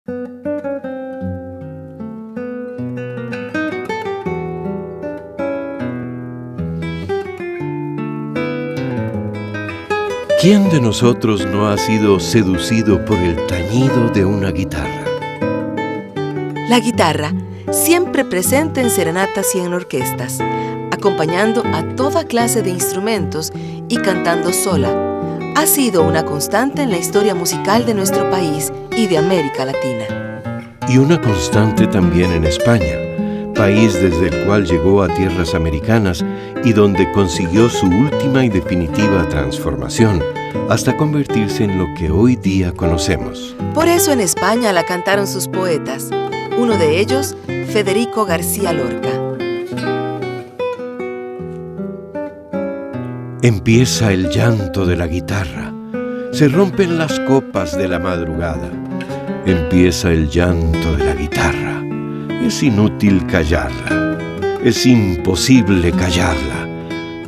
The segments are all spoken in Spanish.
¿Quién de nosotros no ha sido seducido por el tañido de una guitarra? La guitarra, siempre presente en serenatas y en orquestas, acompañando a toda clase de instrumentos y cantando sola, ha sido una constante en la historia musical de nuestro país y de América Latina. Y una constante también en España, país desde el cual llegó a tierras americanas y donde consiguió su última y definitiva transformación, hasta convertirse en lo que hoy día conocemos. Por eso en España la cantaron sus poetas, uno de ellos, Federico García Lorca. Empieza el llanto de la guitarra, se rompen las copas de la madrugada. Empieza el llanto de la guitarra, es inútil callarla, es imposible callarla.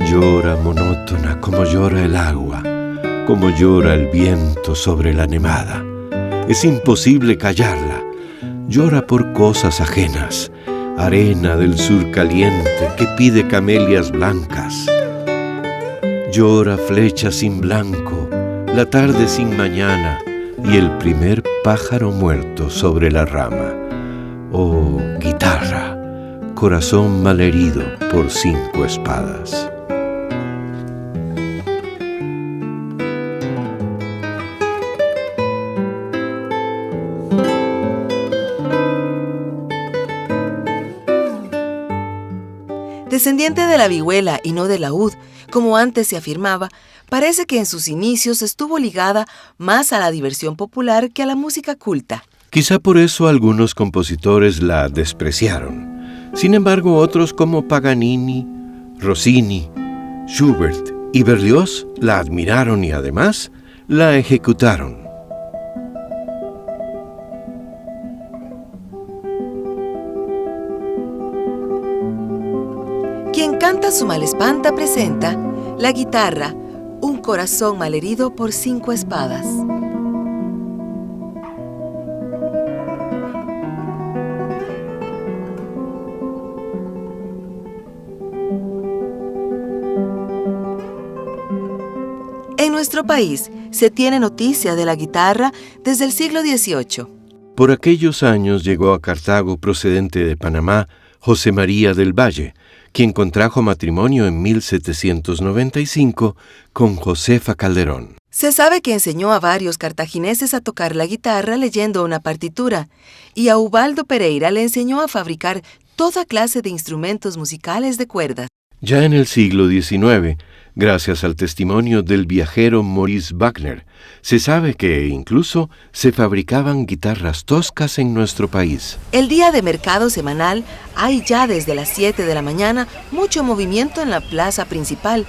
Llora monótona como llora el agua, como llora el viento sobre la nemada. Es imposible callarla, llora por cosas ajenas, arena del sur caliente que pide camelias blancas. Llora flecha sin blanco, la tarde sin mañana y el primer pájaro muerto sobre la rama. Oh, guitarra, corazón malherido por 5 espadas. Descendiente de la vihuela y no del laúd, como antes se afirmaba, parece que en sus inicios estuvo ligada más a la diversión popular que a la música culta. Quizá por eso algunos compositores la despreciaron. Sin embargo, otros como Paganini, Rossini, Schubert y Berlioz la admiraron y además la ejecutaron. Quien canta su malespanta presenta la guitarra, un corazón malherido por 5 espadas. En nuestro país se tiene noticia de la guitarra desde el siglo XVIII. Por aquellos años llegó a Cartago procedente de Panamá José María del Valle, quien contrajo matrimonio en 1795 con Josefa Calderón. Se sabe que enseñó a varios cartagineses a tocar la guitarra leyendo una partitura, y a Ubaldo Pereira le enseñó a fabricar toda clase de instrumentos musicales de cuerdas. Ya en el siglo XIX, gracias al testimonio del viajero Maurice Wagner, se sabe que incluso se fabricaban guitarras toscas en nuestro país. El día de mercado semanal hay ya desde las 7 de la mañana mucho movimiento en la plaza principal.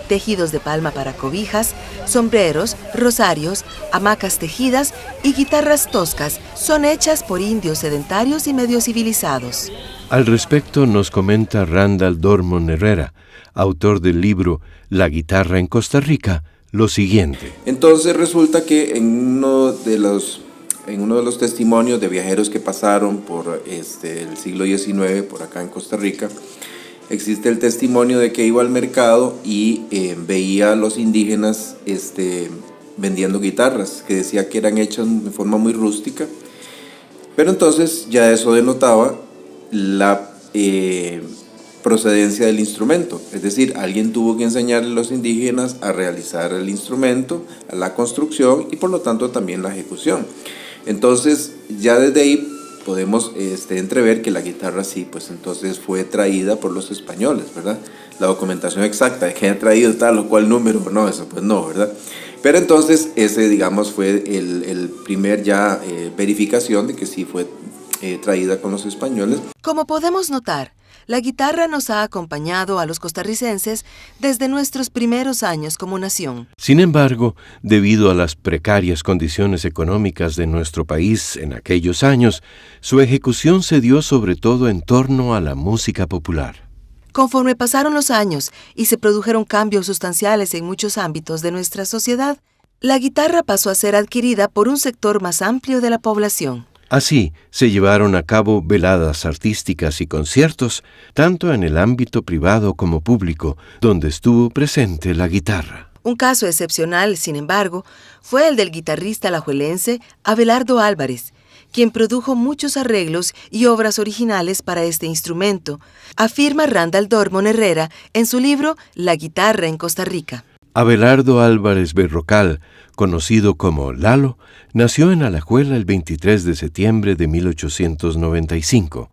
Tejidos de palma para cobijas, sombreros, rosarios, hamacas tejidas y guitarras toscas son hechas por indios sedentarios y medio civilizados. Al respecto nos comenta Randall Dormon Herrera, autor del libro La guitarra en Costa Rica, lo siguiente. Entonces resulta que en uno de los testimonios de viajeros que pasaron por el siglo XIX por acá en Costa Rica, existe el testimonio de que iba al mercado y veía a los indígenas vendiendo guitarras, que decía que eran hechas de forma muy rústica, pero entonces ya eso denotaba la procedencia del instrumento, es decir, alguien tuvo que enseñarle a los indígenas a realizar el instrumento, a la construcción y por lo tanto también la ejecución. Entonces ya desde ahí podemos entrever que la guitarra sí, pues entonces fue traída por los españoles, ¿verdad? La documentación exacta de que haya traído tal o cual número, no, eso pues no, ¿verdad? Pero entonces ese, digamos, fue el primer ya verificación de que sí fue traída con los españoles. Como podemos notar, la guitarra nos ha acompañado a los costarricenses desde nuestros primeros años como nación. Sin embargo, debido a las precarias condiciones económicas de nuestro país en aquellos años, su ejecución se dio sobre todo en torno a la música popular. Conforme pasaron los años y se produjeron cambios sustanciales en muchos ámbitos de nuestra sociedad, la guitarra pasó a ser adquirida por un sector más amplio de la población. Así se llevaron a cabo veladas artísticas y conciertos, tanto en el ámbito privado como público, donde estuvo presente la guitarra. Un caso excepcional, sin embargo, fue el del guitarrista alajuelense Abelardo Álvarez, quien produjo muchos arreglos y obras originales para este instrumento, afirma Randall Dormon Herrera en su libro La guitarra en Costa Rica. Abelardo Álvarez Berrocal, conocido como Lalo, nació en Alajuela el 23 de septiembre de 1895.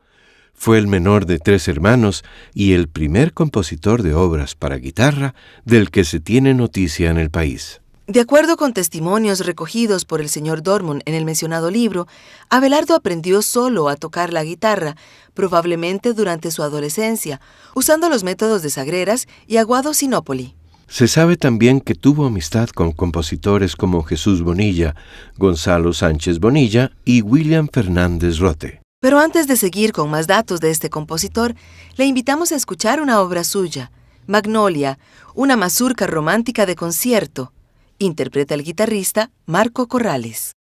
Fue el menor de 3 hermanos y el primer compositor de obras para guitarra del que se tiene noticia en el país. De acuerdo con testimonios recogidos por el señor Dormon en el mencionado libro, Abelardo aprendió solo a tocar la guitarra, probablemente durante su adolescencia, usando los métodos de Sagreras y Aguado Sinopoli. Se sabe también que tuvo amistad con compositores como Jesús Bonilla, Gonzalo Sánchez Bonilla y William Fernández Rote. Pero antes de seguir con más datos de este compositor, le invitamos a escuchar una obra suya, Magnolia, una mazurca romántica de concierto. Interpreta el guitarrista Marco Corrales.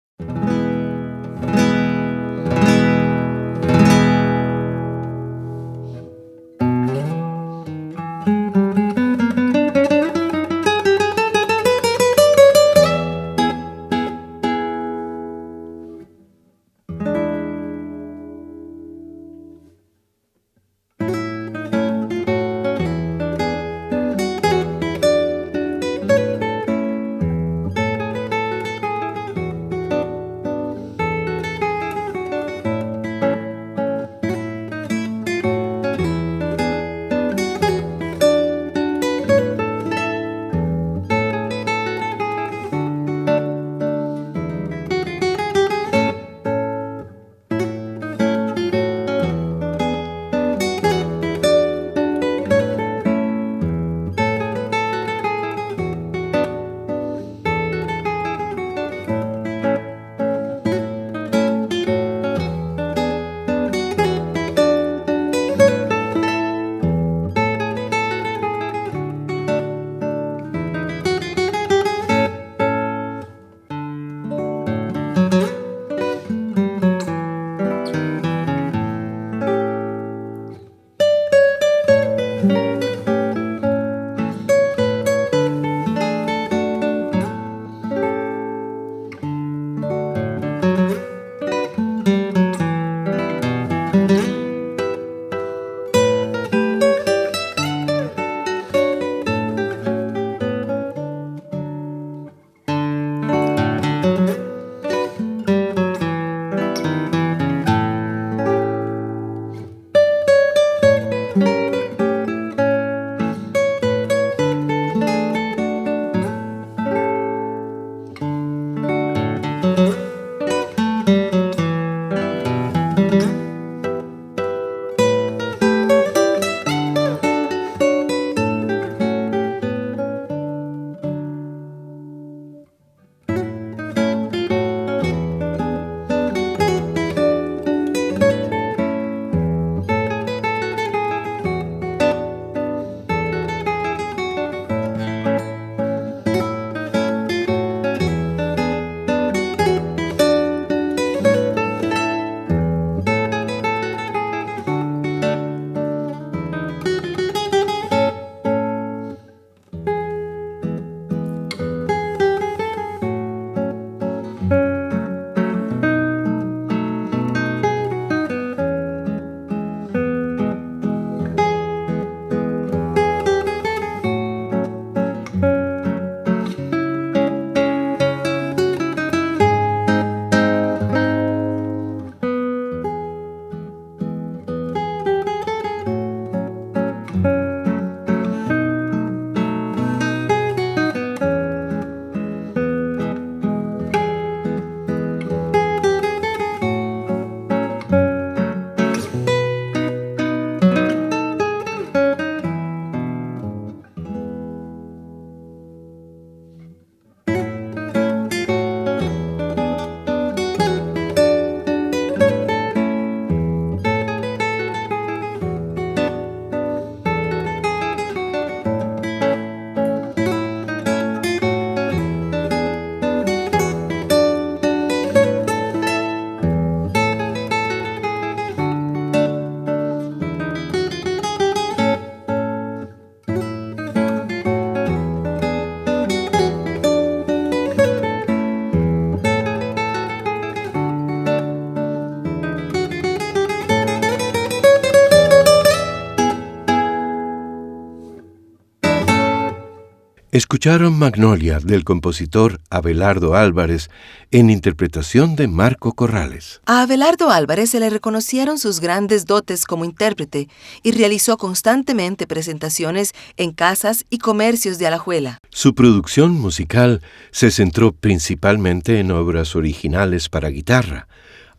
Escucharon Magnolia del compositor Abelardo Álvarez en interpretación de Marco Corrales. A Abelardo Álvarez se le reconocieron sus grandes dotes como intérprete y realizó constantemente presentaciones en casas y comercios de Alajuela. Su producción musical se centró principalmente en obras originales para guitarra,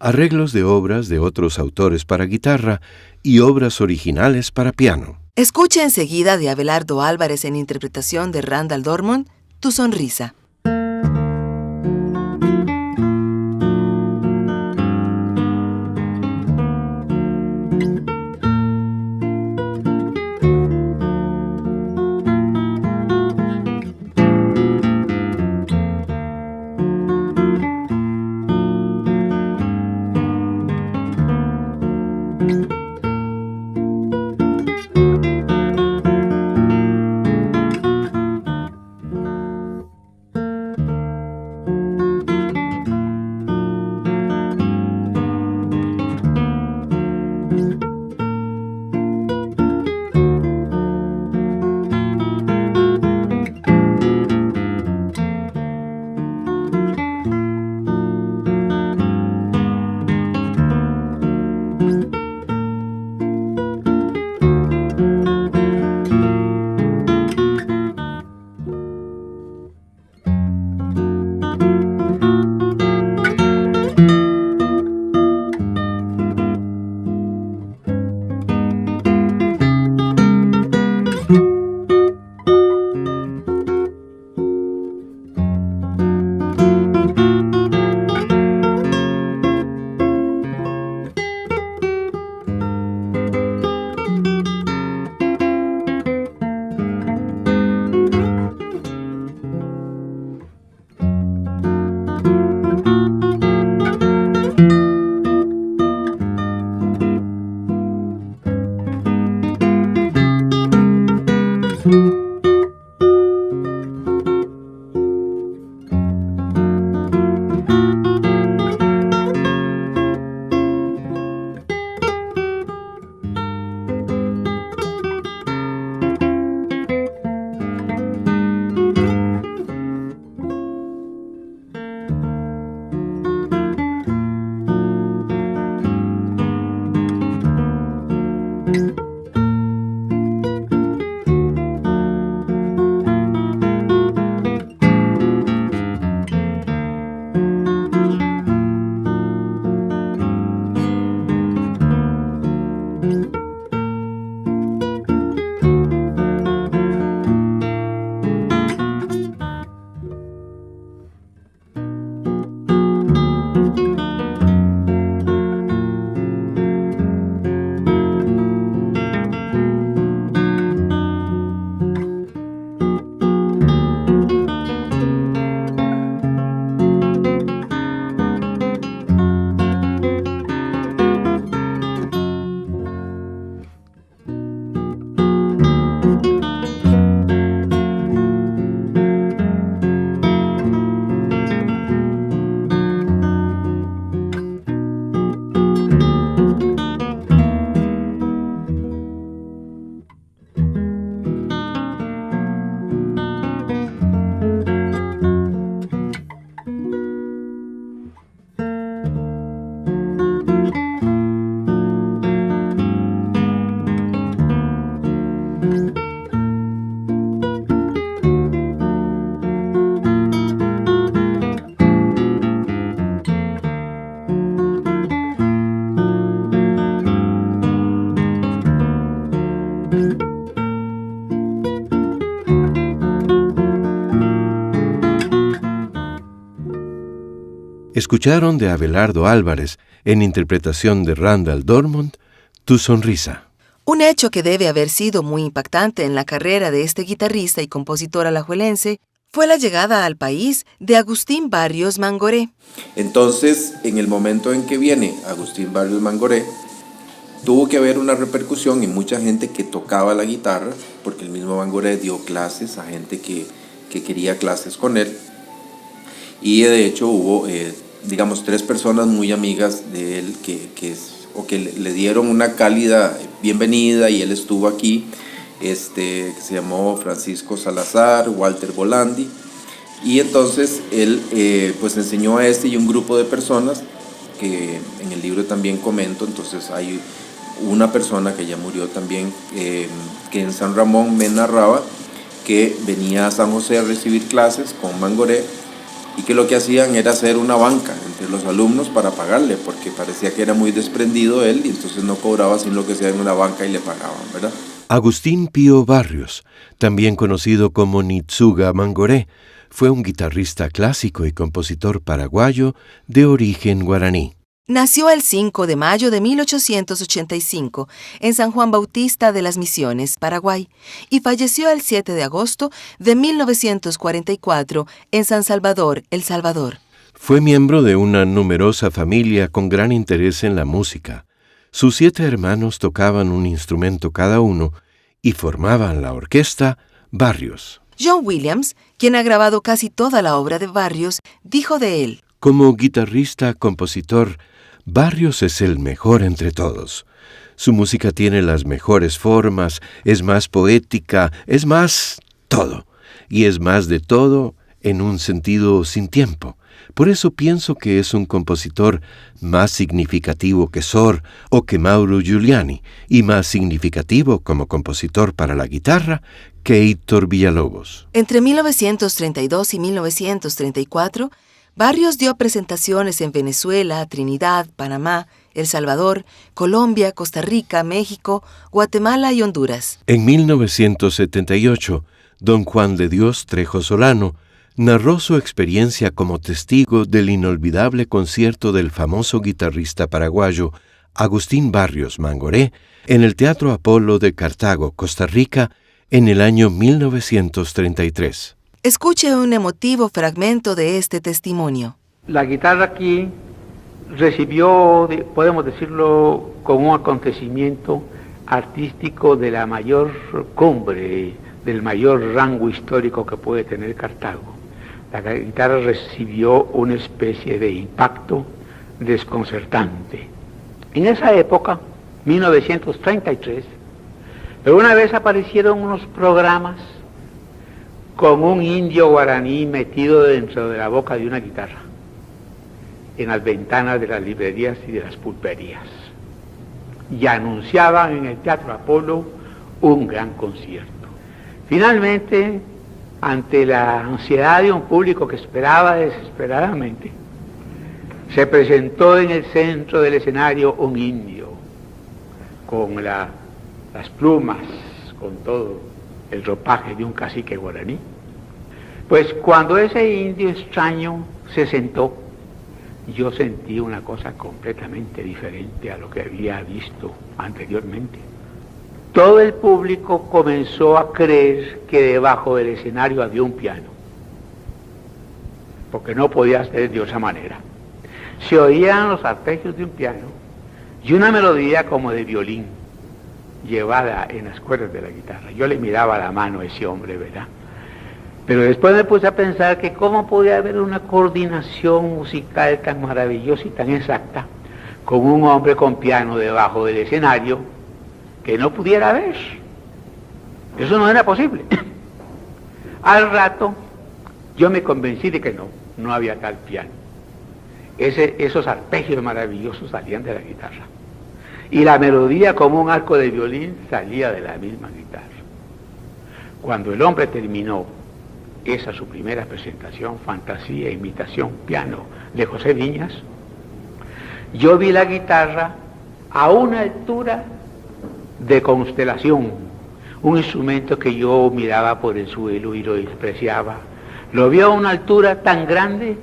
arreglos de obras de otros autores para guitarra y obras originales para piano. Escucha enseguida de Abelardo Álvarez en interpretación de Randall Dormond, Tu sonrisa. Escucharon de Abelardo Álvarez, en interpretación de Randall Dormond, Tu sonrisa. Un hecho que debe haber sido muy impactante en la carrera de este guitarrista y compositor alajuelense fue la llegada al país de Agustín Barrios Mangoré. Entonces, en el momento en que viene Agustín Barrios Mangoré, tuvo que haber una repercusión en mucha gente que tocaba la guitarra, porque el mismo Mangoré dio clases a gente que quería clases con él. Y de hecho hubo, 3 personas muy amigas de él que le dieron una cálida bienvenida y él estuvo aquí. que se llamó Francisco Salazar, Walter Bolandi, y entonces él pues enseñó a y un grupo de personas que en el libro también comento. Entonces hay una persona que ya murió también, que en San Ramón me narraba que venía a San José a recibir clases con Mangoré, y que lo que hacían era hacer una banca entre los alumnos para pagarle, porque parecía que era muy desprendido él, y entonces no cobraba sin lo que sea en una banca y le pagaban, ¿verdad? Agustín Pío Barrios, también conocido como Nitsuga Mangoré, fue un guitarrista clásico y compositor paraguayo de origen guaraní. Nació el 5 de mayo de 1885 en San Juan Bautista de las Misiones, Paraguay, y falleció el 7 de agosto de 1944 en San Salvador, El Salvador. Fue miembro de una numerosa familia con gran interés en la música. Sus 7 hermanos tocaban un instrumento cada uno y formaban la orquesta Barrios. John Williams, quien ha grabado casi toda la obra de Barrios, dijo de él: como guitarrista-compositor, Barrios es el mejor entre todos. Su música tiene las mejores formas, es más poética, es más todo. Y es más de todo en un sentido sin tiempo. Por eso pienso que es un compositor más significativo que Sor o que Mauro Giuliani, y más significativo como compositor para la guitarra que Héctor Villalobos. Entre 1932 y 1934, Barrios dio presentaciones en Venezuela, Trinidad, Panamá, El Salvador, Colombia, Costa Rica, México, Guatemala y Honduras. En 1978, don Juan de Dios Trejo Solano narró su experiencia como testigo del inolvidable concierto del famoso guitarrista paraguayo Agustín Barrios Mangoré en el Teatro Apolo de Cartago, Costa Rica, en el año 1933. Escuche un emotivo fragmento de este testimonio. La guitarra aquí recibió, podemos decirlo, como un acontecimiento artístico de la mayor cumbre, del mayor rango histórico que puede tener Cartago. La guitarra recibió una especie de impacto desconcertante. En esa época, 1933, una vez aparecieron unos programas con un indio guaraní metido dentro de la boca de una guitarra, en las ventanas de las librerías y de las pulperías, y anunciaban en el Teatro Apolo un gran concierto. Finalmente, ante la ansiedad de un público que esperaba desesperadamente, se presentó en el centro del escenario un indio, con las plumas, con todo el ropaje de un cacique guaraní. Pues cuando ese indio extraño se sentó, yo sentí una cosa completamente diferente a lo que había visto anteriormente. Todo el público comenzó a creer que debajo del escenario había un piano, porque no podía ser de otra manera. Se oían los arpegios de un piano y una melodía como de violín, llevada en las cuerdas de la guitarra. Yo le miraba la mano a ese hombre, ¿verdad? Pero después me puse a pensar que cómo podía haber una coordinación musical tan maravillosa y tan exacta con un hombre con piano debajo del escenario que no pudiera ver. Eso no era posible. Al rato yo me convencí de que no había tal piano. Esos arpegios maravillosos salían de la guitarra. Y la melodía como un arco de violín salía de la misma guitarra. Cuando el hombre terminó esa su primera presentación, Fantasía, Imitación, Piano, de José Viñas, yo vi la guitarra a una altura de constelación, un instrumento que yo miraba por el suelo y lo despreciaba. Lo vi a una altura tan grande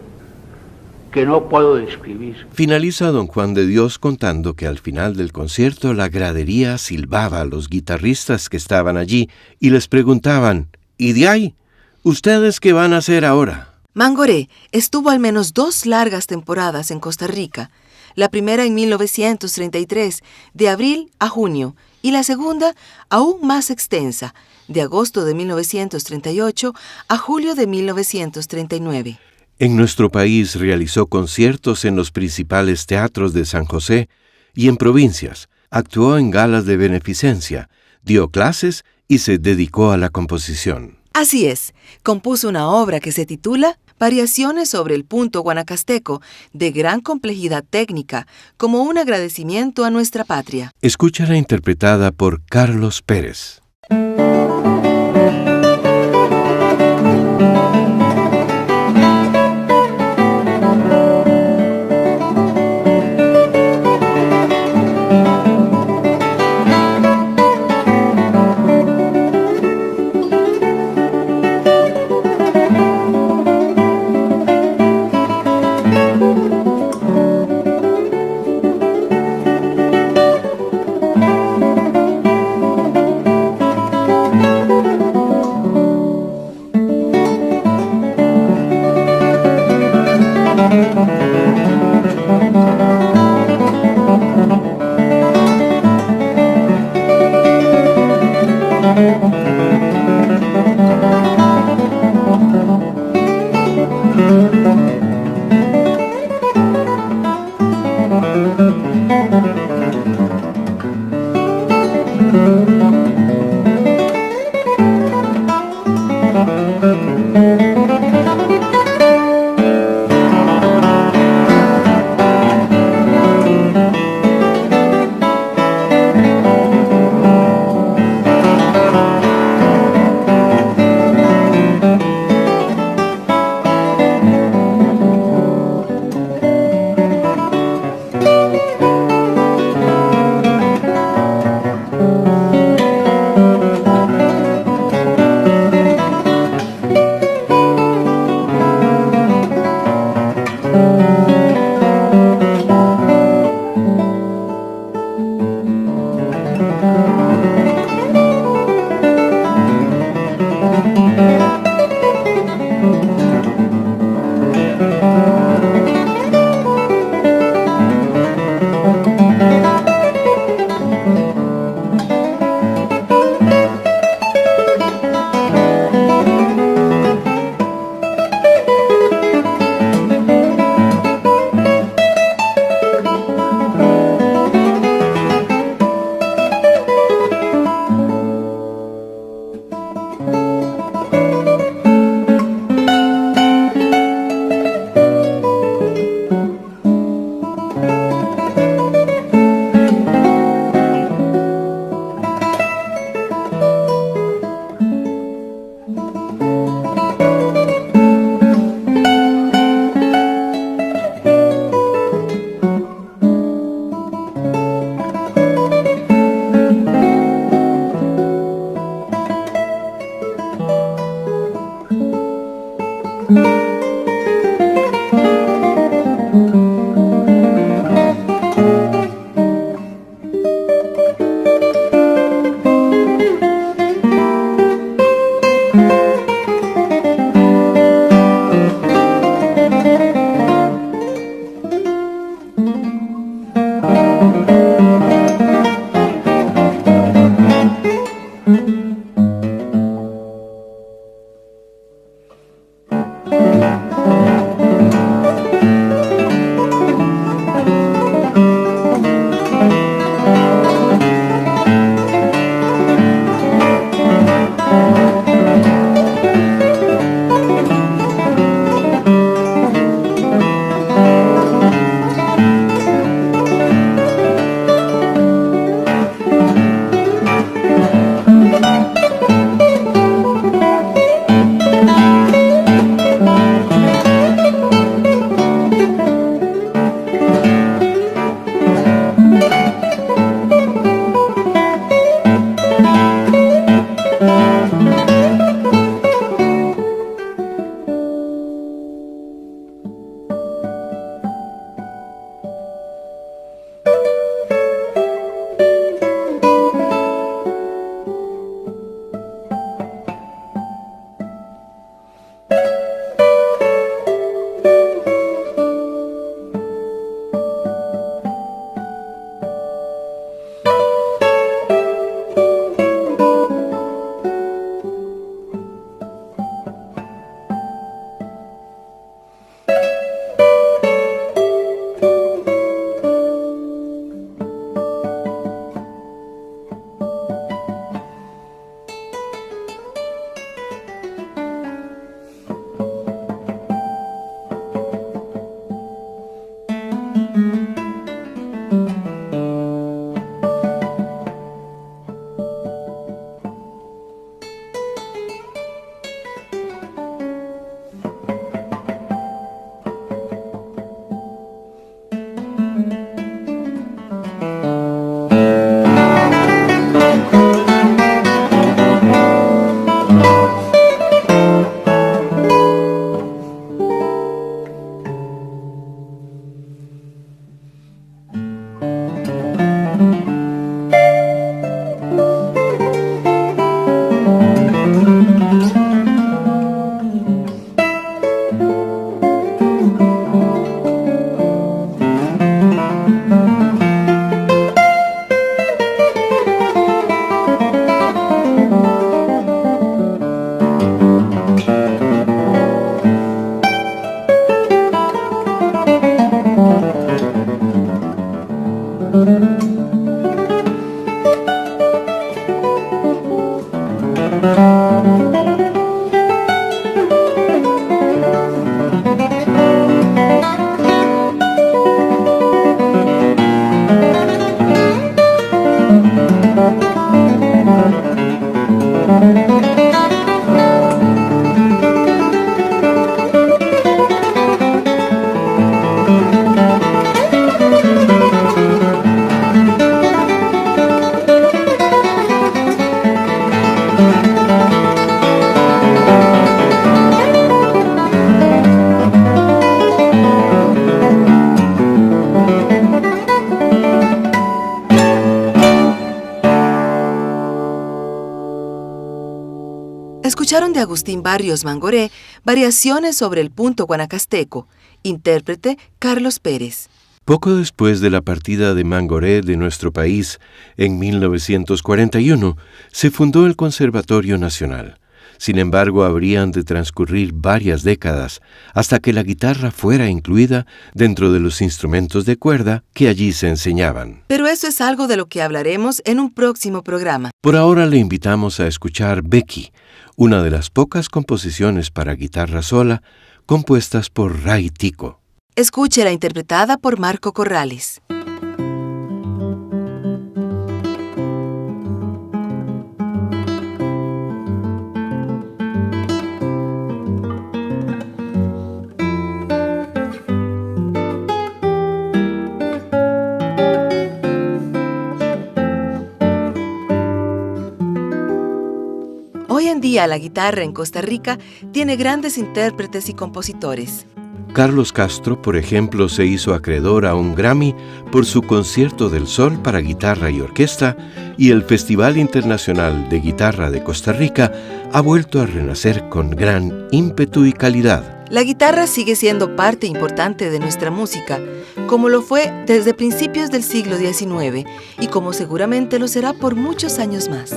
que no puedo describir. Finaliza don Juan de Dios contando que al final del concierto la gradería silbaba a los guitarristas que estaban allí y les preguntaban: ¿y de ahí? ¿Ustedes qué van a hacer ahora? Mangoré estuvo al menos 2 largas temporadas en Costa Rica, la primera en 1933, de abril a junio, y la segunda, aún más extensa, de agosto de 1938 a julio de 1939. En nuestro país realizó conciertos en los principales teatros de San José y en provincias, actuó en galas de beneficencia, dio clases y se dedicó a la composición. Así es, compuso una obra que se titula Variaciones sobre el punto guanacasteco, de gran complejidad técnica, como un agradecimiento a nuestra patria. Escúchala interpretada por Carlos Pérez. Escucharon de Agustín Barrios Mangoré variaciones sobre el punto guanacasteco, intérprete Carlos Pérez. Poco después de la partida de Mangoré de nuestro país, en 1941, se fundó el Conservatorio Nacional. Sin embargo, habrían de transcurrir varias décadas hasta que la guitarra fuera incluida dentro de los instrumentos de cuerda que allí se enseñaban. Pero eso es algo de lo que hablaremos en un próximo programa. Por ahora le invitamos a escuchar Becky, una de las pocas composiciones para guitarra sola compuestas por Ray Tico. Escúchela interpretada por Marco Corrales. Hoy en día la guitarra en Costa Rica tiene grandes intérpretes y compositores. Carlos Castro, por ejemplo, se hizo acreedor a un Grammy por su Concierto del Sol para guitarra y orquesta, y el Festival Internacional de Guitarra de Costa Rica ha vuelto a renacer con gran ímpetu y calidad. La guitarra sigue siendo parte importante de nuestra música, como lo fue desde principios del siglo XIX y como seguramente lo será por muchos años más.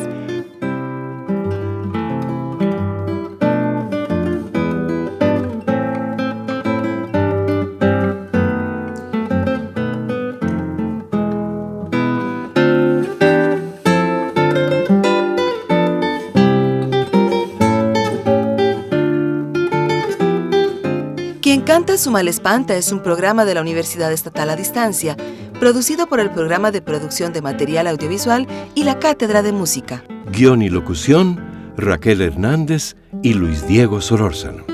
Quien canta su mal espanta es un programa de la Universidad Estatal a Distancia, producido por el Programa de Producción de Material Audiovisual y la Cátedra de Música. Guión y locución, Raquel Hernández y Luis Diego Solórzano.